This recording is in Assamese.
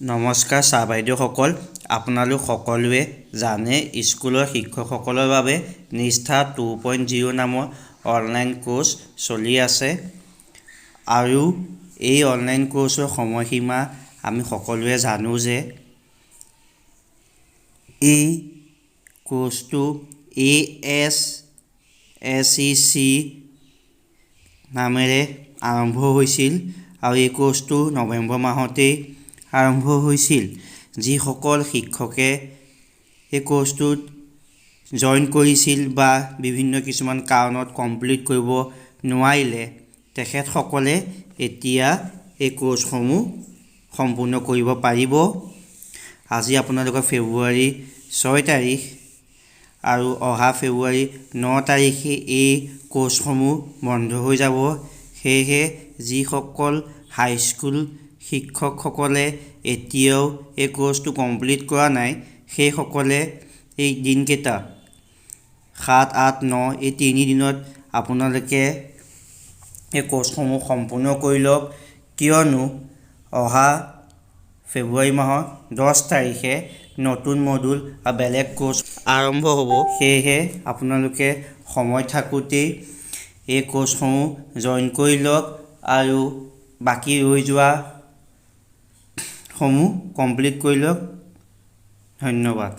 নমস্কাৰ ছাৰ বাইদেউসকল, আপোনালোক সকলোৱে জানে স্কুলৰ শিক্ষকসকলৰ বাবে নিষ্ঠা 2.0 নামৰ অনলাইন কোৰ্চ চলি আছে আৰু এই অনলাইন কোৰ্চৰ সময়সীমা আমি সকলোৱে জানো যে এই কোৰ্চটো ASSEC নামেৰে আৰম্ভ হৈছিল আৰু এই কোৰ্চটো নৱেম্বৰ মাহতেই আৰম্ভ হৈছিল। যিসকল শিক্ষকে এই কোৰ্চটোত জইন কৰিছিল বা বিভিন্ন কিছুমান কাৰণত কমপ্লিট কৰিব নোৱাৰিলে তেখেতসকলে এতিয়া এই কোৰ্চসমূহ সম্পূৰ্ণ কৰিব পাৰিব। আজি আপোনালোকৰ ফেব্ৰুৱাৰী 6 তাৰিখ আৰু অহা ফেব্ৰুৱাৰী 9 তাৰিখে এই কোৰ্চসমূহ বন্ধ হৈ যাব। সেয়েহে যিসকল হাইস্কুল শিক্ষকসকলে এতিয়াও এই কোৰ্চটো কমপ্লিট কৰা নাই সেইসকলে এই দিনকেইটা 7, 8, 9 এই 3 দিনত আপোনালোকে এই কোৰ্চসমূহ সম্পূৰ্ণ কৰি লওক, কিয়নো অহা ফেব্ৰুৱাৰী মাহৰ 10 তাৰিখে নতুন মডুল আৰু বেলেগ কোৰ্চ আৰম্ভ হ'ব। সেয়েহে আপোনালোকে সময় থাকোঁতেই এই কোৰ্চসমূহ জইন কৰি লওক আৰু বাকী ৰৈ যোৱা সমূহ কমপ্লিট কৰি লওক। ধন্যবাদ।